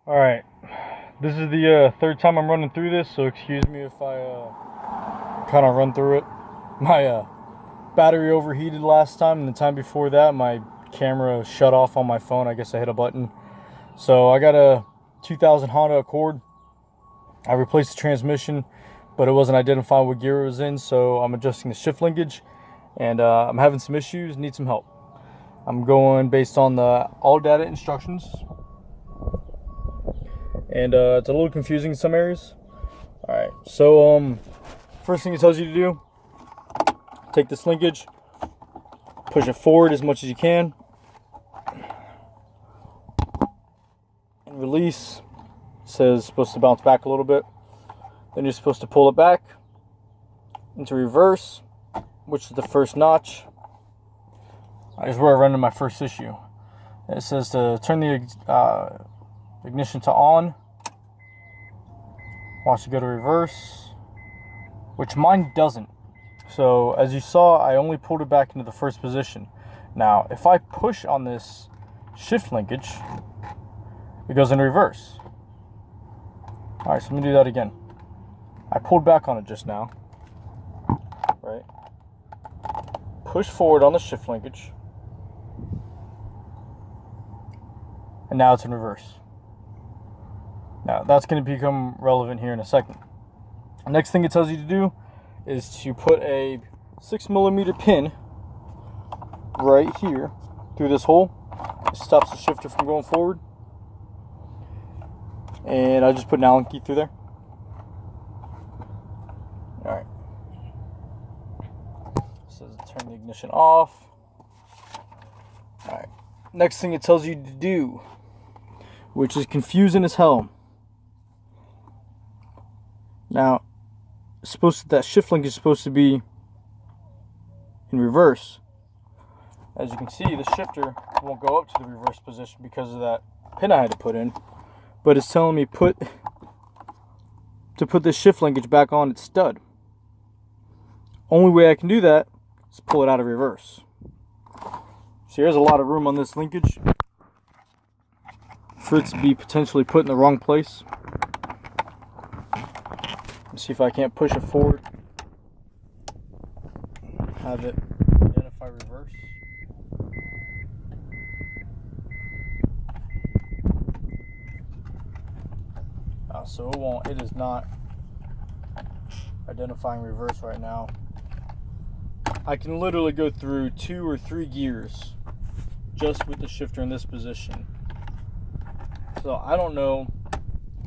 Alright, this is the third time I'm running through this, so excuse me if I kind of run through it. My battery overheated last time, and the time before that my camera shut off on my phone. I guess I hit a button. So I got a 2000 Honda Accord. I replaced the transmission, but it wasn't identifying what gear it was in, so I'm adjusting the shift linkage, and I'm having some issues, need some help. I'm going based on the all data instructions. And it's a little confusing in some areas. Alright, so first thing it tells you to do, take this linkage, push it forward as much as you can, and release. It says it's supposed to bounce back a little bit. Then you're supposed to pull it back into reverse, which is the first notch. This is where I run into my first issue. It says to turn the ignition to on. Watch it go to reverse, which mine doesn't. So as you saw, I only pulled it back into the first position. Now, if I push on this shift linkage, it goes in reverse. All right, so let me do that again. I pulled back on it just now, right? Push forward on the shift linkage, and now it's in reverse. Now, that's going to become relevant here in a second. The next thing it tells you to do is to put a 6mm pin right here through this hole. It stops the shifter from going forward. And I just put an Allen key through there. Alright. It says turn the ignition off. Alright. Next thing it tells you to do, which is confusing as hell. Now, that shift link is supposed to be in reverse. As you can see, the shifter won't go up to the reverse position because of that pin I had to put in. But it's telling me to put this shift linkage back on its stud. Only way I can do that is pull it out of reverse. So here's a lot of room on this linkage for it to be potentially put in the wrong place. Let's see if I can't push it forward, have it identify reverse. So it is not identifying reverse right now. I can literally go through 2 or 3 gears just with the shifter in this position. So I don't know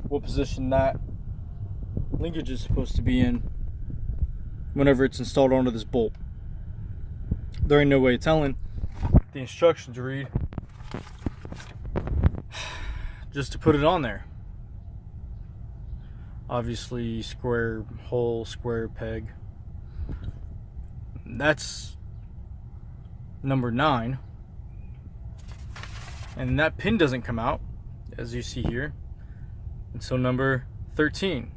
what position that linkage is supposed to be in whenever it's installed onto this bolt. There ain't no way of telling. The instructions read just to put it on there. Obviously, square hole, square peg. That's number 9. And that pin doesn't come out, as you see here, until number 13.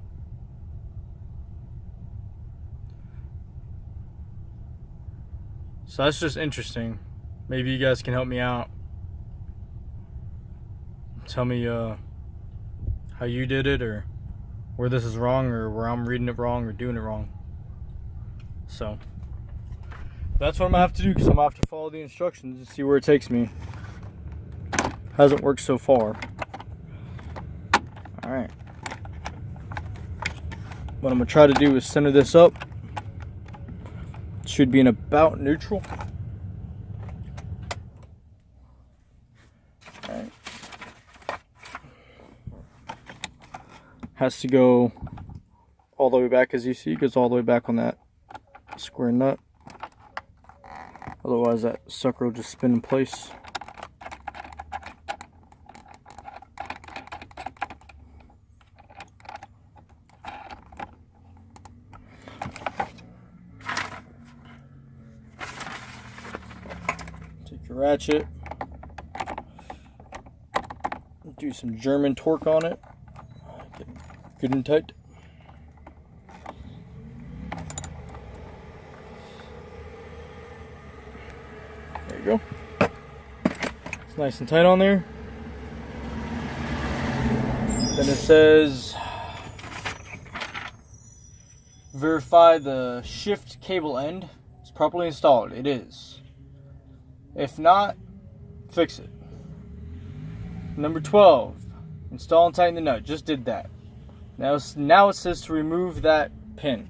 So that's just interesting. Maybe you guys can help me out. Tell me how you did it, or where this is wrong, or where I'm reading it wrong or doing it wrong. So that's what I'm gonna have to do, because I'm gonna have to follow the instructions and see where it takes me. Hasn't worked so far. Alright. What I'm gonna try to do is center this up. It should be in about neutral. Alright. Has to go all the way back, as you see. It goes all the way back on that square nut. Otherwise that sucker will just spin in place. Take your ratchet, do some German torque on it. Get good and tight. There you go. It's nice and tight on there. Then it says verify the shift cable end is properly installed. It is. If not, fix it. Number 12, install and tighten the nut. Just did that. Now it says to remove that pin.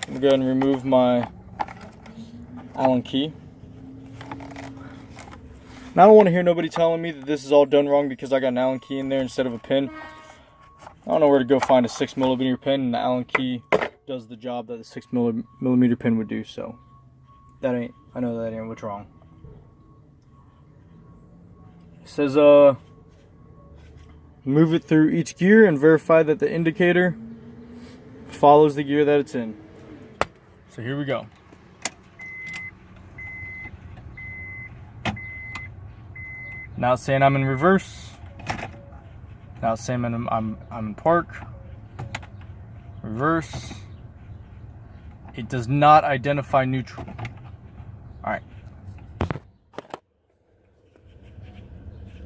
I'm going to go ahead and remove my Allen key. Now I don't want to hear nobody telling me that this is all done wrong because I got an Allen key in there instead of a pin. I don't know where to go find a 6mm pin, and the Allen key does the job that the 6mm pin would do, so I know that ain't what's wrong. It says move it through each gear and verify that the indicator follows the gear that it's in. So here we go. Now it's saying I'm in reverse. Now it's saying I'm in park. Reverse. It does not identify neutral. All right.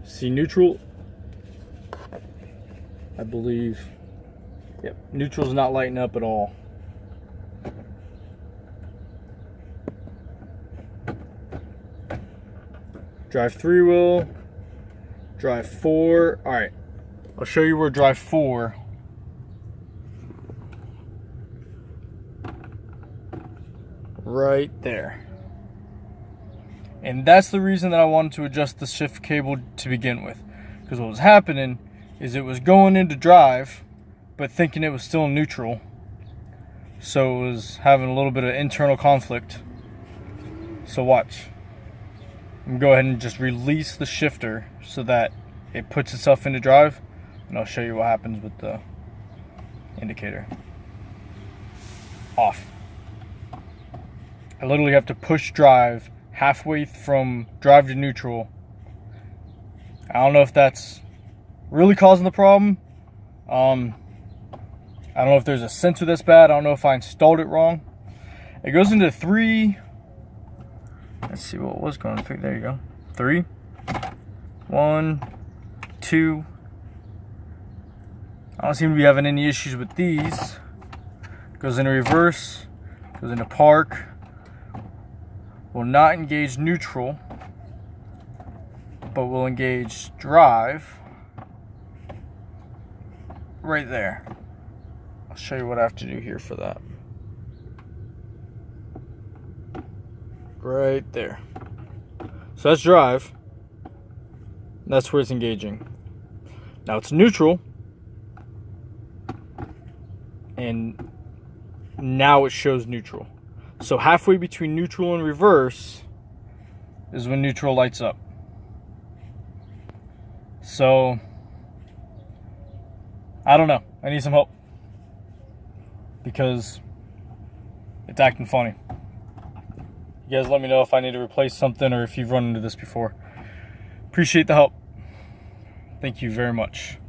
See neutral? I believe. Yep, neutral's not lighting up at all. Drive 3 will. Drive 4. All right. I'll show you where drive 4. Right there. And that's the reason that I wanted to adjust the shift cable to begin with. Because what was happening is it was going into drive, but thinking it was still neutral. So it was having a little bit of internal conflict. So watch. I'm going to go ahead and just release the shifter so that it puts itself into drive. And I'll show you what happens with the indicator. Off. I literally have to push drive halfway from drive to neutral. I don't know if that's really causing the problem. I don't know if there's a sensor that's bad. I don't know if I installed it wrong. It goes into 3. Let's see what was going through. There you go. 3. 1, 2. I don't seem to be having any issues with these. Goes into reverse. Goes into park. Will not engage neutral, but will engage drive right there. I'll show you what I have to do here for that. Right there. So that's drive. That's where it's engaging. Now it's neutral, and now it shows neutral. So halfway between neutral and reverse is when neutral lights up. So, I don't know. I need some help. Because it's acting funny. You guys let me know if I need to replace something or if you've run into this before. Appreciate the help. Thank you very much.